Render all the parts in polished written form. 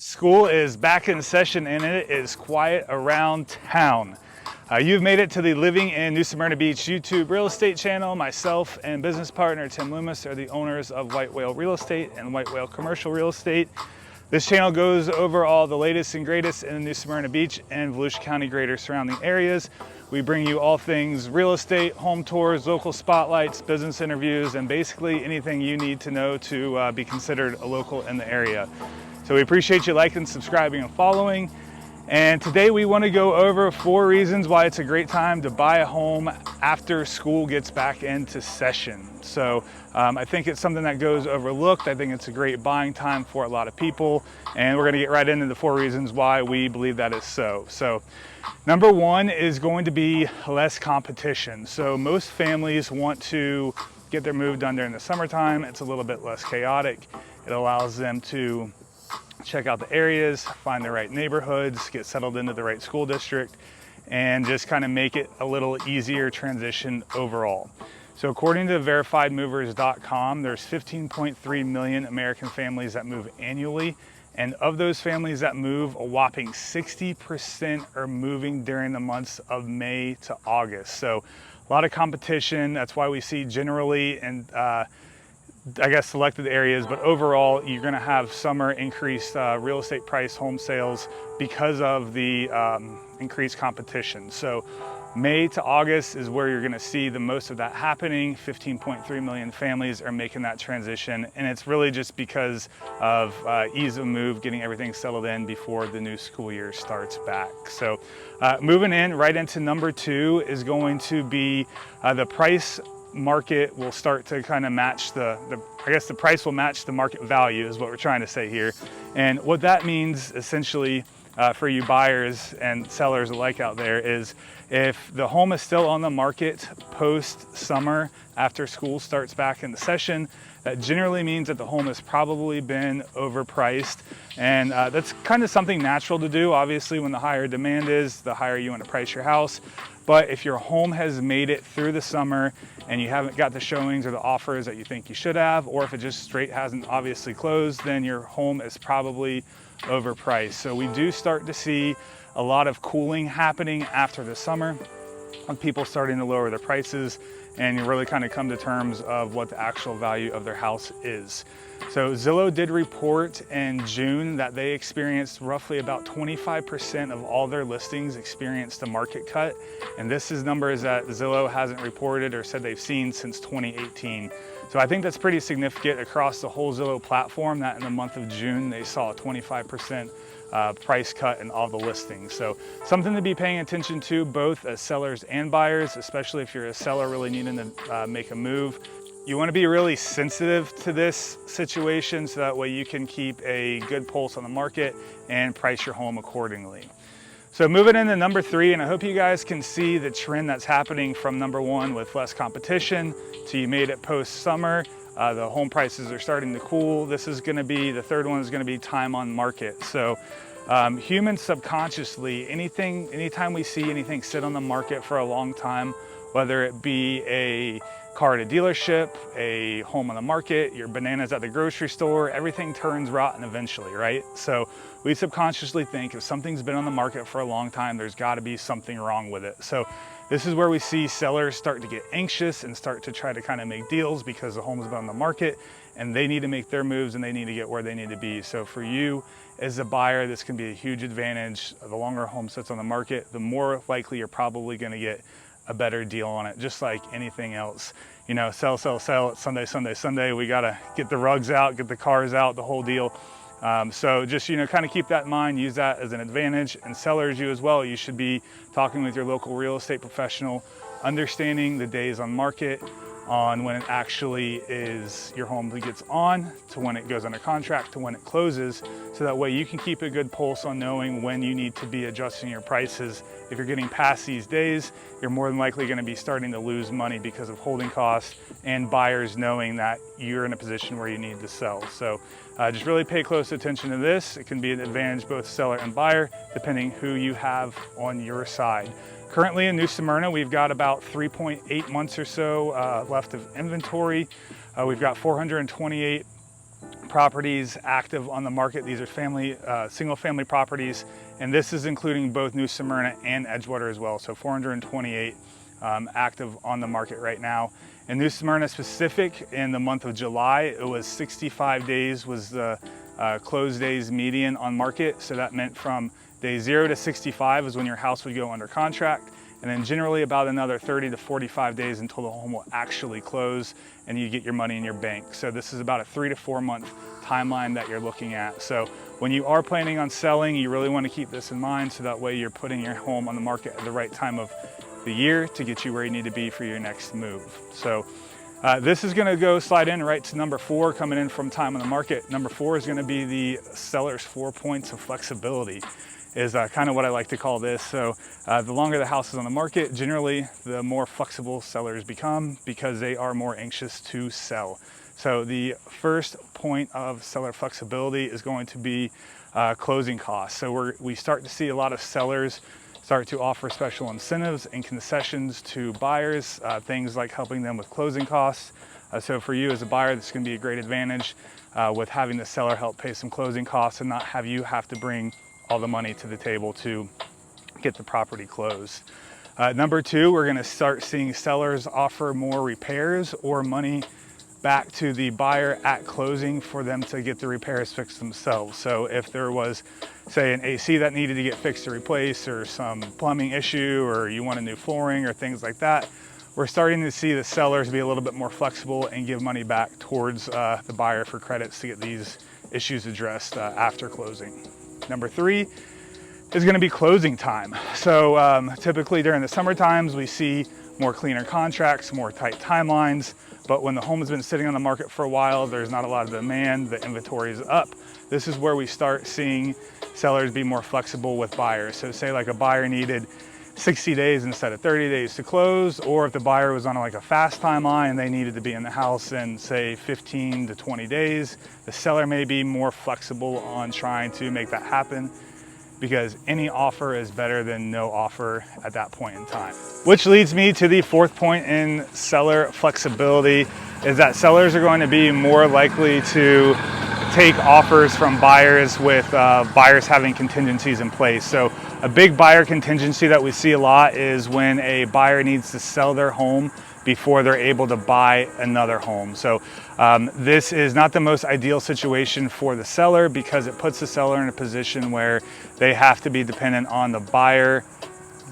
School is back in session and it is quiet around town. You've made it to the Living in New Smyrna Beach YouTube real estate channel. Myself and business partner Tim Loomis are the owners of White Whale Real Estate and White Whale Commercial Real Estate. This channel goes over all the latest and greatest in the New Smyrna Beach and Volusia County greater surrounding areas. We bring you all things real estate, home tours, local spotlights, business interviews, and basically anything you need to know to be considered a local in the area. So we appreciate you liking, subscribing, and following. And today we want to go over 4 reasons why it's a great time to buy a home after school gets back into session. So I think it's something that goes overlooked. I think it's a great buying time for a lot of people. And we're going to get right into the 4 reasons why we believe that is so. So number 1 is going to be less competition. So most families want to get their move done during the summertime. It's a little bit less chaotic. It allows them to check out the areas, find the right neighborhoods, get settled into the right school district, and just kind of make it a little easier transition overall. So according to verifiedmovers.com, there's 15.3 million American families that move annually. And of those families that move, a whopping 60% are moving during the months of May to August. So a lot of competition. That's why we see generally selected areas, but overall you're going to have summer increased real estate price home sales because of the increased competition. So May to August is where you're going to see the most of that happening. 15.3 million families are making that transition, and it's really just because of ease of move, getting everything settled in before the new school year starts back. So moving in right into number 2 is going to be the price market will start to kind of match the price will match the market value is what we're trying to say here. And what that means essentially for you buyers and sellers alike out there is if the home is still on the market post summer after school starts back in the session, that generally means that the home has probably been overpriced. And that's kind of something natural to do. Obviously, when the higher demand is, the higher you want to price your house. But if your home has made it through the summer and you haven't got the showings or the offers that you think you should have, or if it just straight hasn't obviously closed, then your home is probably overpriced. So we do start to see a lot of cooling happening after the summer, with people starting to lower their prices and you really kind of come to terms of what the actual value of their house is. So Zillow did report in June that they experienced roughly about 25% of all their listings experienced a market cut. And this is numbers that Zillow hasn't reported or said they've seen since 2018. So I think that's pretty significant across the whole Zillow platform that in the month of June, they saw a 25% price cut in all the listings. So something to be paying attention to both as sellers and buyers, especially if you're a seller really needing to make a move. You want to be really sensitive to this situation so that way you can keep a good pulse on the market and price your home accordingly. So moving into number 3, and I hope you guys can see the trend that's happening from number 1 with less competition to you made it post summer. The home prices are starting to cool. This is going to be, the third one is going to be time on market. So humans subconsciously, anytime we see anything sit on the market for a long time, whether it be a car at a dealership, a home on the market, your bananas at the grocery store, everything turns rotten eventually, right? So we subconsciously think if something's been on the market for a long time, there's got to be something wrong with it. So this is where we see sellers start to get anxious and start to try to kind of make deals because the home's been on the market and they need to make their moves and they need to get where they need to be. So for you as a buyer, this can be a huge advantage. The longer a home sits on the market, the more likely you're probably going to get a better deal on it, just like anything else. You know, sell, it's Sunday. We got to get the rugs out, get the cars out, the whole deal. So just, kind of keep that in mind, use that as an advantage. And sellers, you as well, you should be talking with your local real estate professional, understanding the days on market, on when it actually is your home gets on to when it goes under contract to when it closes, so that way you can keep a good pulse on knowing when you need to be adjusting your prices. If you're getting past these days, you're more than likely going to be starting to lose money because of holding costs and buyers knowing that you're in a position where you need to sell. So just really pay close attention to this. It can be an advantage both seller and buyer depending who you have on your side. Currently in New Smyrna, we've got about 3.8 months or so left of inventory. We've got 428 properties active on the market. These are single family properties, and this is including both New Smyrna and Edgewater as well. So 428 active on the market right now. In New Smyrna specific, in the month of July, it was 65 days was the close days median on market. So that meant from day 0 to 65 is when your house would go under contract. And then generally about another 30 to 45 days until the home will actually close and you get your money in your bank. So this is about a 3 to 4 month timeline that you're looking at. So when you are planning on selling, you really want to keep this in mind, so that way you're putting your home on the market at the right time of the year to get you where you need to be for your next move. So this is going to slide in right to number 4, coming in from time on the market. Number 4 is going to be the seller's 4 points of flexibility, is kind of what I like to call this. So the longer the house is on the market, generally the more flexible sellers become because they are more anxious to sell. So the first point of seller flexibility is going to be closing costs. So we start to see a lot of sellers start to offer special incentives and concessions to buyers, things like helping them with closing costs. So for you as a buyer, this is going to be a great advantage with having the seller help pay some closing costs and not have you have to bring all the money to the table to get the property closed. Number 2, we're going to start seeing sellers offer more repairs or money back to the buyer at closing for them to get the repairs fixed themselves. So if there was, say, an AC that needed to get fixed or replaced, or some plumbing issue, or you want a new flooring or things like that, we're starting to see the sellers be a little bit more flexible and give money back towards the buyer for credits to get these issues addressed after closing. Number 3 is going to be closing time. So typically during the summer times, we see more cleaner contracts, more tight timelines. But when the home has been sitting on the market for a while, there's not a lot of demand, the inventory is up. This is where we start seeing sellers be more flexible with buyers. So say like a buyer needed 60 days instead of 30 days to close, or if the buyer was on like a fast timeline and they needed to be in the house in say 15 to 20 days, the seller may be more flexible on trying to make that happen, because any offer is better than no offer at that point in time. Which leads me to the 4th point in seller flexibility, is that sellers are going to be more likely to take offers from buyers with buyers having contingencies in place. So a big buyer contingency that we see a lot is when a buyer needs to sell their home before they're able to buy another home. So this is not the most ideal situation for the seller, because it puts the seller in a position where they have to be dependent on the buyer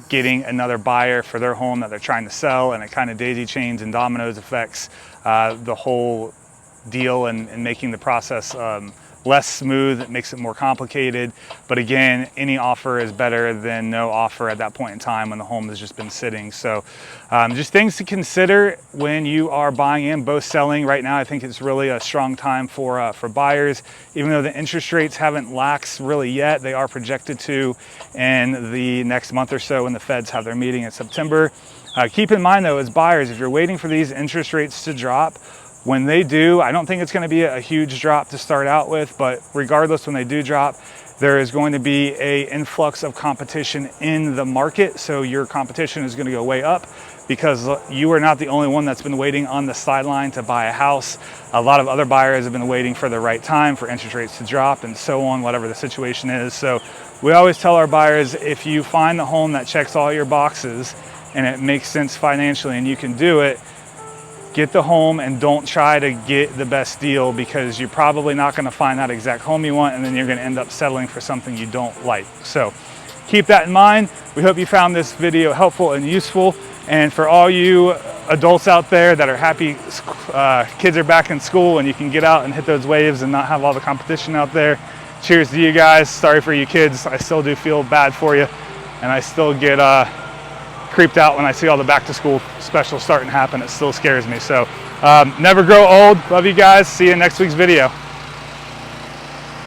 getting another buyer for their home that they're trying to sell, and it kind of daisy chains and dominoes affects the whole deal and making the process less smooth. It makes it more complicated. But again, any offer is better than no offer at that point in time when the home has just been sitting. So just things to consider when you are buying and both selling. Right now, I think it's really a strong time for buyers. Even though the interest rates haven't laxed really yet, they are projected to in the next month or so when the Feds have their meeting in September. Keep in mind though, as buyers, if you're waiting for these interest rates to drop, when they do, I don't think it's going to be a huge drop to start out with, but regardless, when they do drop, there is going to be an influx of competition in the market. So your competition is going to go way up, because you are not the only one that's been waiting on the sideline to buy a house. A lot of other buyers have been waiting for the right time for interest rates to drop and so on, whatever the situation is. So we always tell our buyers, if you find the home that checks all your boxes and it makes sense financially and you can do it, get the home and don't try to get the best deal, because you're probably not going to find that exact home you want, and then you're going to end up settling for something you don't like. So keep that in mind. We hope you found this video helpful and useful. And for all you adults out there that are happy kids are back in school and you can get out and hit those waves and not have all the competition out there, cheers to you guys. Sorry for you kids. I still do feel bad for you, and I still get creeped out when I see all the back to school specials starting to happen. It still scares me. So never grow old. Love you guys. See you in next week's video.